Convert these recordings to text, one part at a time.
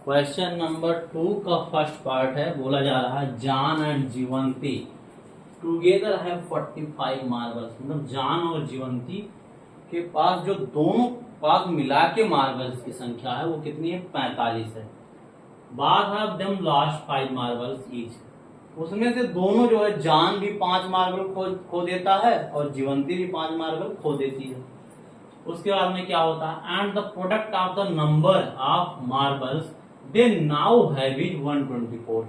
Question number 2 का first part है। बोला जा रहा है John and Jeevanti together have 45 marbles. मतलब जॉन और जीवंती के पास जो दोनों पास मिला के मार्बल्स की संख्या है वो कितनी है? 45 है। बाद have them lost 5 marbles each. उसमें से दोनों जो है, जॉन भी 5 मार्बल खो देता है और जीवंती भी 5 मार्बल खो देती है। उसके बाद में क्या होता है? And the product of the number of marbles they now have is 124।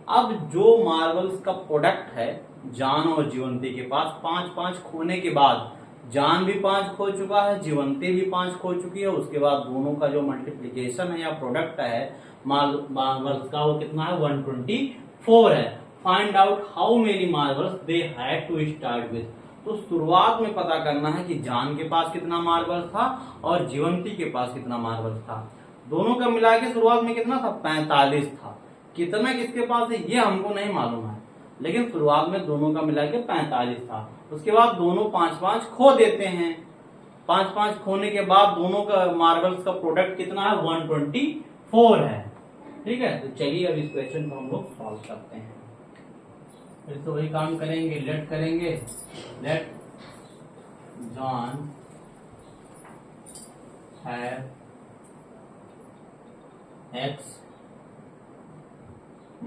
अब जो मार्बल्स का प्रोडक्ट है जॉन और जीवंती के पास, 5-5 खोने के बाद जॉन भी 5 खो चुका है, जीवंती भी 5 खो चुकी है। उसके बाद दोनों का जो मल्टीप्लीकेशन है या प्रोडक्ट है मार्बल्स का, वो कितना है? 124 है। Find out how many marbles they had to start with. तो शुरुआत में पता करना है कि जॉन के पास कितना मार्बल्स था और जीवंती के पास कितना मार्बल्स था। दोनों का मिला के शुरुआत में कितना था? 45 था। कितना किसके पास है ये हमको नहीं मालूम है, लेकिन शुरुआत में दोनों का मिला के 45 था। उसके बाद दोनों 5-5 खो देते हैं। 5-5 खोने के बाद दोनों का मार्बल्स का प्रोडक्ट कितना है? 124 है। ठीक है, तो चलिए अब इस क्वेश्चन को हम लोग सॉल्व करते हैं। फिर तो वही काम करेंगे, लेट करेंगे। Let John have X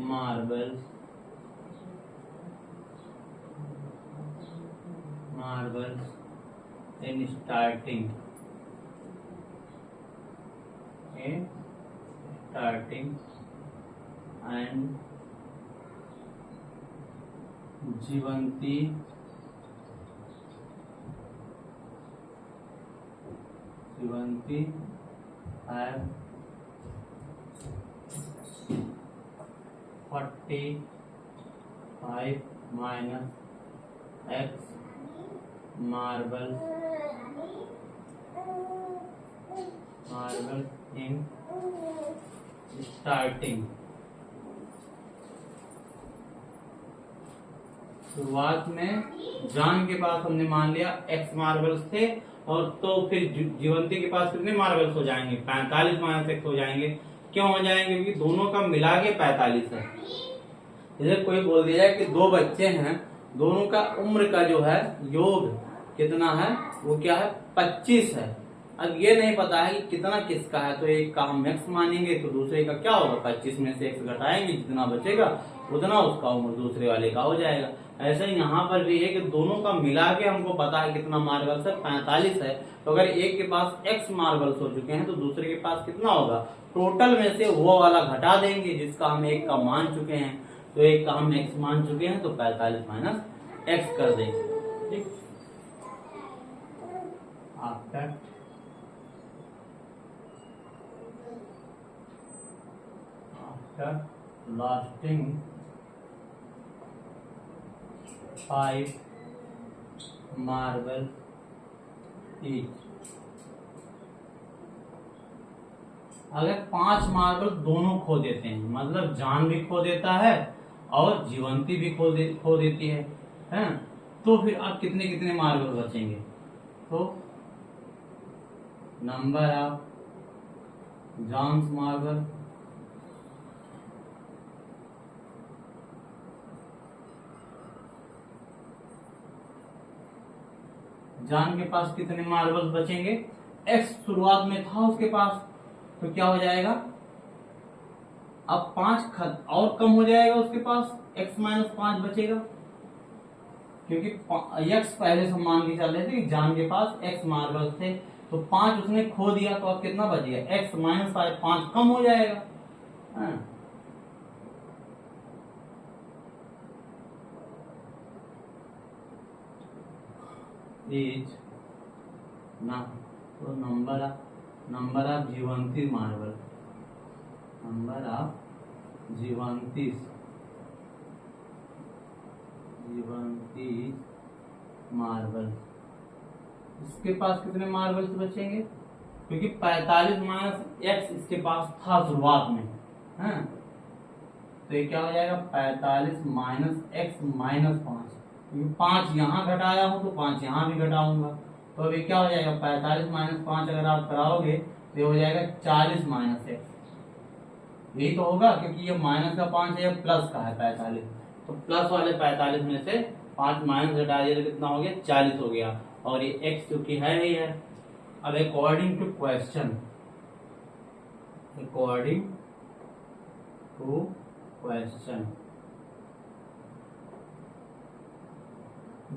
marbles in starting and Jeevanti have 45 minus X marbles in starting। शुरुआत में जॉन के पास हमने मान लिया X मार्बल्स थे, और तो फिर जीवंती के पास कितने मार्बल्स हो जाएंगे? 45 माइनस X हो जाएंगे। क्यों हो जाएंगे? क्योंकि दोनों का मिला के 45 है। जैसे कोई बोल दिया जाए कि 2 बच्चे हैं, दोनों का उम्र का जो है योग कितना है? वो क्या है? 25 है। अब ये नहीं पता है कि कितना किसका है, तो एक का हम x मानेंगे तो दूसरे का क्या होगा? 25 में से x घटाएंगे, जितना बचेगा उतना उसका उम्र दूसरे वाले का हो जाएगा। ऐसा ही यहाँ पर भी है कि दोनों का मिला के हमको पता है कितना मार्बल्स है, 45 है। तो अगर एक के पास x मार्बल्स हो चुके हैं तो दूसरे के पास कितना होगा? टोटल में से वो वाला घटा देंगे जिसका हम एक का मान चुके हैं। तो एक का हम x मान चुके हैं तो 45 माइनस x कर देंगे। ठीक, आफ्टर lasting 5 marble each। अगर 5 मार्बल दोनों खो देते हैं, मतलब जॉन भी खो देता है और जीवंती भी खो देती है, तो फिर अब कितने कितने मार्बल बचेंगे? तो number of John's marble John के पास कितने मार्बल्स बचेंगे? X शुरुआत में था उसके पास, तो क्या हो जाएगा? अब 5 और कम हो जाएगा उसके पास, x माइनस 5 बचेगा। क्योंकि x पहले से मान के चल रहे थे कि जॉन के पास x मार्बल्स थे, तो 5 उसने खो दिया, तो अब कितना बच गया? x माइनस 5 कम हो जाएगा। इज ना, तो number of Jeevanti marble, number of Jeevanti marble, इसके पास कितने मार्बल्स बचेंगे? क्योंकि 45 माइनस x इसके पास था शुरुआत में, है? तो ये क्या हो जाएगा? 45 माइनस x माइनस 5। 5 यहाँ घटाया हूं तो 5 यहाँ भी घटाऊंगा, तो अभी क्या हो जाएगा? 45 माइनस 5 अगर आप कराओगे तो ये हो जाएगा 40 माइनस एक्स। यही तो होगा, क्योंकि ये माइनस का 5 है, ये प्लस का है 45, तो प्लस वाले 45 में से 5 माइनस हटा दिया तो कितना हो गया, 40 हो गया, और ये x चूंकि है ही है। अब according to question, according to question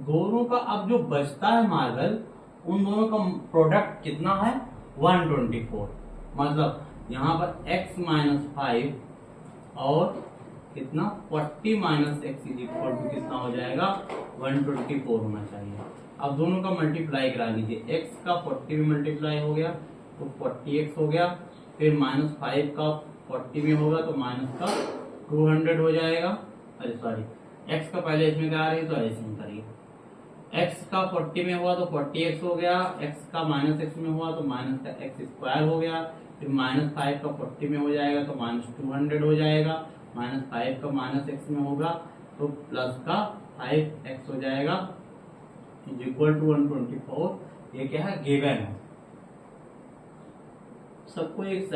दोनों का अब जो बचता है मार्बल, उन दोनों का प्रोडक्ट कितना है, 124। मतलब यहाँ पर x माइनस 5 और कितना 40 minus x is equal to कितना हो जाएगा, 124 होना चाहिए। अब दोनों का मल्टीप्लाई करा लीजिए, x का 40 में मल्टीप्लाई हो गया तो 40x हो गया, फिर माइनस 5 का 40 में होगा तो माइनस का 200 हो जाएगा। अरे सॉरी, x का पहले इसमें करा रही तो ऐसे ही करिए, x का 40 में हुआ तो 40x हो गया, x का माइनस x में हुआ तो माइनस का x स्क्वायर हो गया, फिर माइनस 5 का 40 में हो जाएगा तो माइनस 200 हो जाएगा, माइनस 5 का माइनस x में होगा तो प्लस का 5x हो जाएगा इज इक्वल टू 124। ये क्या है, गिवन है। सबको एक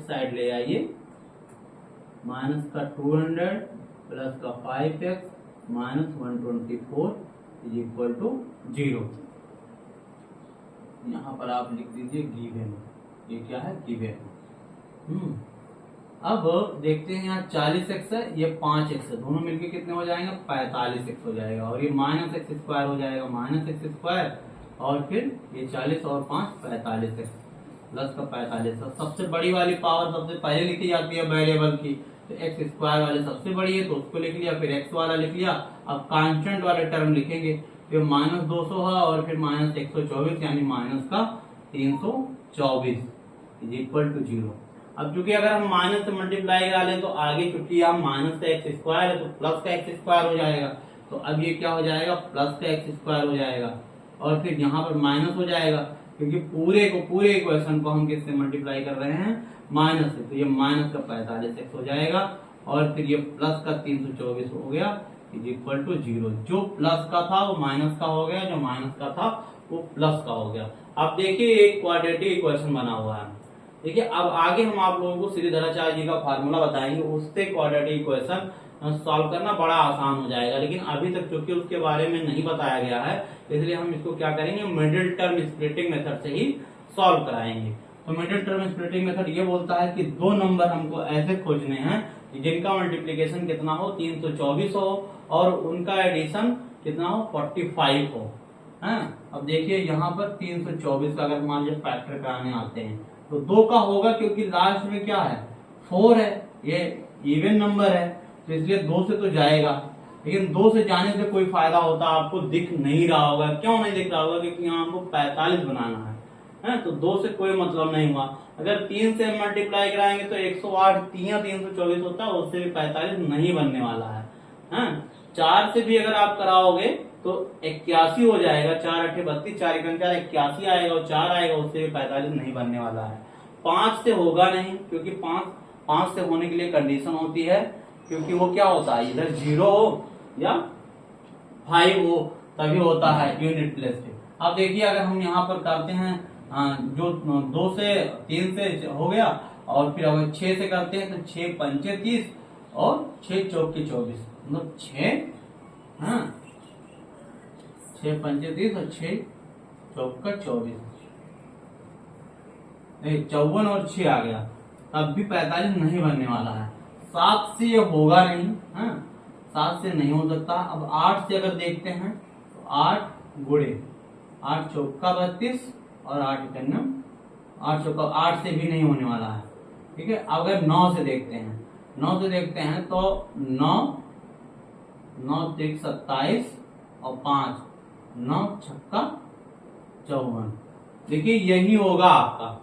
साइड ले आइए, माइनस का 200 प्लस का 5x minus 124 is equal to 0। यहाँ पर आप लिख दीजिए गिवन, ये क्या है, गिवन। अब देखते हैं, यहाँ 40x है, ये 5x है, दोनों मिलके कितने हो जाएंगे, 45x हो जाएगा, और ये माइनस एक्स स्क्वायर हो जाएगा, माइनस एक्स स्क्वायर, और फिर ये 40 और 5 45x प्लस का 45। सबसे बड़ी वाली पावर सबसे पहले लिखी जाती है वेरिएबल की, तो एक्स स्क्वायर वाले सबसे बड़ी है तो उसको लिख लिया, फिर एक्स वाला लिख लिया। अब कांस्टेंट वाले टर्म लिखेंगे, फिर माइनस 200 है और फिर माइनस 124 यानी माइनस का 324 इज इक्वल टू 0। अब चूंकि अगर हम माइनस से मल्टीप्लाई करा लें तो आगे चूंकि हम माइनस का एक्स स्क्वायर है तो प्लस का एक्स स्क्वायर हो जाएगा, तो अब ये क्या हो जाएगा, प्लस का एक्स स्क्वायर हो जाएगा, और फिर यहाँ पर माइनस हो जाएगा क्योंकि पूरे इक्वेशन को हम किससे मल्टीप्लाई कर रहे हैं, माइनस से, तो ये माइनस का 45x हो जाएगा, और फिर ये प्लस का 324 हो गया इज इक्वल टू 0। जो प्लस का था वो माइनस का हो गया, जो माइनस का था वो प्लस का हो गया। अब देखिए एक क्वाड्रेटिक इक्वेशन बना हुआ है। देखिए अब आगे हम आप लोगों को श्रीधराचार्य जी का फार्मूला बताएंगे, उससे क्वाड्रेटिक इक्वेशन सॉल्व करना बड़ा आसान हो जाएगा, लेकिन अभी तक क्योंकि उसके बारे में नहीं बताया गया है इसलिए हम इसको क्या करेंगे, मिडिल टर्म स्प्लिटिंग मेथड से ही सॉल्व कराएंगे। तो मिडिल टर्म स्प्लिटिंग मेथड ये बोलता है कि दो नंबर हमको ऐसे खोजने हैं जिनका मल्टीप्लीकेशन कितना हो, 324 हो, और उनका एडिशन कितना हो, 45 हो। अब देखिए यहाँ पर 324 का अगर मान लीजिए फैक्टर कराने आते हैं तो 2 का होगा, क्योंकि लास्ट में क्या है, 4 है, ये इवन नंबर है, तो इसलिए 2 से तो जाएगा, लेकिन 2 से जाने से कोई फायदा होता आपको दिख नहीं रहा होगा। क्यों नहीं दिख रहा होगा, क्योंकि यहाँ हमको 45 बनाना है, तो 2 से कोई मतलब नहीं हुआ। अगर 3 से मल्टीप्लाई कराएंगे तो 108 324 होता है, उससे भी 45 नहीं बनने वाला है। 4 से भी अगर आप कराओगे तो 81 हो जाएगा, 4 8 32, 4 1 81 आएगा, और 4 आएगा, उससे भी 45 नहीं बनने वाला है। 5 से होगा नहीं, क्योंकि 5 से होने के लिए कंडीशन होती है, क्योंकि वो क्या होता है, इधर 0 हो या 5 हो तभी होता है यूनिट प्लेस पे। अब देखिए अगर हम यहाँ पर करते हैं, जो 2 से 3 से हो गया, और फिर अगर 6 से करते हैं तो 6 पंचे 30 और 6 चौके 24, मतलब 6 पंचे 30 और 6 चौका 24, 54 और 6 आ गया, तब भी 45 नहीं बनने वाला है। 7 से ये होगा नहीं, 7 से नहीं हो सकता। अब 8 से अगर देखते हैं तो 8 गुणे 8 चौका 32 और 8 8 चौका 8 से भी नहीं होने वाला है, ठीक है। अगर 9 से देखते हैं तो 9 3 27 और 5 9 छक्का 54। देखिए यही होगा आपका,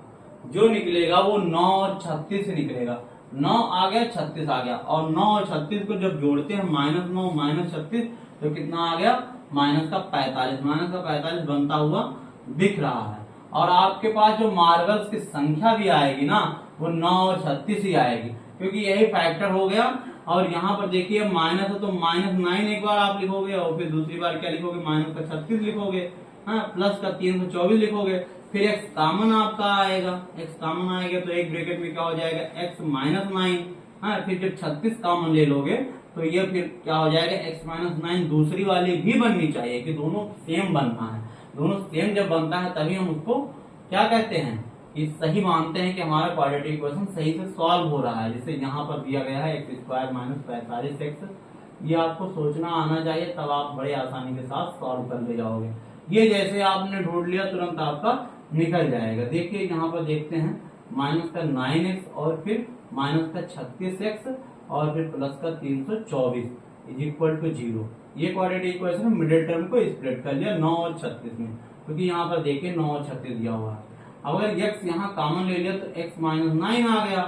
जो निकलेगा वो 9 और 36 से निकलेगा। 9 आ गया, 36 आ गया, और 9 और 36 को जब जोड़ते हैं -9 -36 तो कितना आ गया, माइनस का 45 बनता हुआ दिख रहा है। और आपके पास जो मार्बल्स की संख्या भी आएगी ना, वो 9 और 36 ही आएगी, क्योंकि यही फैक्टर हो गया। और यहाँ पर देखिए माइनस है तो -9 एक बार आप लिखोगे, और फिर दूसरी बार क्या लिखोगे, -36 लिखोगे, प्लस का 324 लिखोगे, फिर x कॉमन आपका आएगा, x कॉमन आएगा तो एक ब्रैकेट में क्या हो जाएगा x माइनस 9। हाँ, फिर जब 36 कॉमन ले लोगे तो ये फिर क्या हो जाएगा x माइनस 9। दूसरी वाली भी बननी चाहिए कि दोनों सेम बनना है। दोनों सेम जब बनता है तभी हम उसको क्या कहते हैं कि सही मानते हैं कि हमारा क्वाड्रेटिक इक्वेशन सही से सॉल्व हो रहा है। जैसे यहाँ पर दिया गया है एक्स स्क्वायर माइनस 45x, ये आपको सोचना आना चाहिए, तब आप बड़े आसानी के साथ सॉल्व कर ले जाओगे। ये जैसे आपने ढूंढ लिया तुरंत आपका निकल जाएगा। देखिए यहाँ पर देखते हैं माइनस का 9x और फिर माइनस का 36x और फिर प्लस का 324 इज इक्वल टू 0। ये क्वाड्रेटिक इक्वेशन मिडिल टर्म को स्प्लिट कर लिया 9 और 36 में, क्योंकि यहाँ पर देखिए 9 और 36 दिया हुआ है। अगर x यहाँ कॉमन ले लिया तो x माइनस 9 आ गया,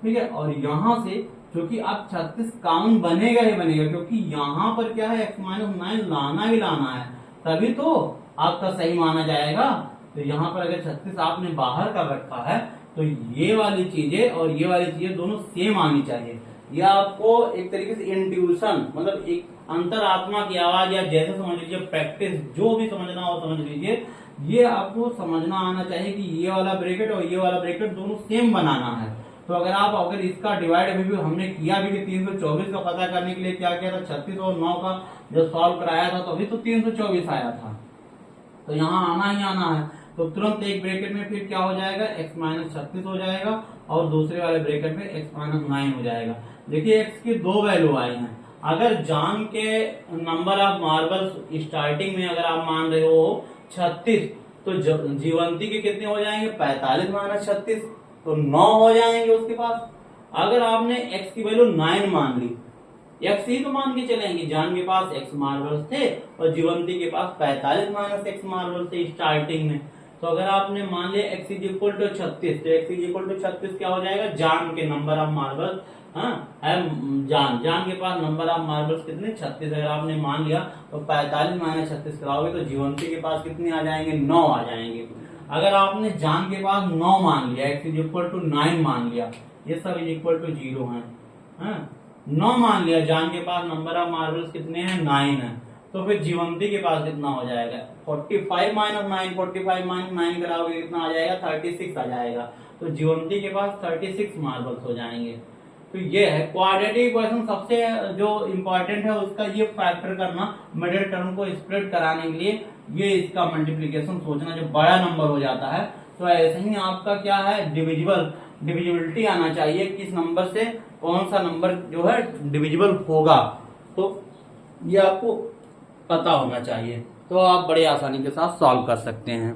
ठीक है। और यहाँ से क्योंकि अब 36 कॉमन बनेगा ही बनेगा, क्योंकि यहाँ पर क्या है x माइनस 9 लाना ही लाना है, तभी तो आपका सही माना जाएगा। तो यहाँ पर अगर 36 आपने बाहर कर रखा है तो ये वाली चीजें और ये वाली चीजें दोनों सेम आनी चाहिए। ये आपको एक तरीके से इंट्यूशन, मतलब एक अंतरात्मा की आवाज, या जैसे समझ लीजिए प्रैक्टिस, जो भी समझना हो समझ लीजिए, ये आपको समझना आना चाहिए कि ये वाला ब्रैकेट और ये वाला ब्रैकेट दोनों सेम बनाना है। तो अगर इसका डिवाइड अभी भी हमने किया भी कि 324 का पता करने के लिए क्या किया था, 36 और 9 का जब सॉल्व कराया था तो अभी तो 324 आया था, तो यहाँ आना ही आना है। तो तुरंत एक ब्रैकेट में फिर क्या हो जाएगा x माइनस 36 हो जाएगा और दूसरे वाले ब्रैकेट में x माइनस 9 हो जाएगा। देखिए x की दो वैल्यू आई हैं। अगर जान के नंबर ऑफ मार्बल्स स्टार्टिंग में अगर आप मान रहे हो 36, तो जीवंती के कितने हो जाएंगे 45 माइनस 36, तो 9 हो जाएंगे उसके पास। अगर आपने x की वैल्यू 9 मान ली, x ही तो मान के चलेंगे, जान के पास x मार्बल्स थे और जीवंती के पास 45 माइनस x मार्बल्स थे स्टार्टिंग में। तो अगर आपने मान लिया x इज इक्वल टू 36, तो x इज इक्वल टू 36 क्या हो जाएगा, जान के नंबर ऑफ मार्बल्स, जान के पास नंबर ऑफ मार्बल्स कितने 36, अगर आपने मान लिया तो 45 माइनस 36 कराओगे तो जीवंती के पास कितने आ जाएंगे, 9 आ जाएंगे। अगर आपने जान के पास 9 मान लिया, x इज इक्वल टू 9 मान लिया, ये सब इज इक्वल टू 0 है, 9 मान लिया, जान के पास नंबर ऑफ मार्बल्स कितने हैं 9 है, तो फिर जीवंती के पास कितना हो जाएगा 45 माइनस 9, 45 माइनस 9 कराओगे कितना आ जाएगा 36 आ जाएगा। तो जीवंती के पास 36 मार्बल्स हो जाएंगे। तो ये है क्वाड्रेटिक इक्वेशन। सबसे जो इम्पोर्टेंट है उसका ये फैक्टर करना, मिडिल टर्म को स्प्लिट कराने के लिए ये इसका मल्टीप्लीकेशन सोचना, जो बड़ा नंबर हो जाता है तो ऐसे ही आपका क्या है डिविजिबिलिटी आना चाहिए, किस नंबर से कौन सा नंबर जो है डिविजिबल होगा, तो ये आपको पता होना चाहिए, तो आप बड़े आसानी के साथ सॉल्व कर सकते हैं।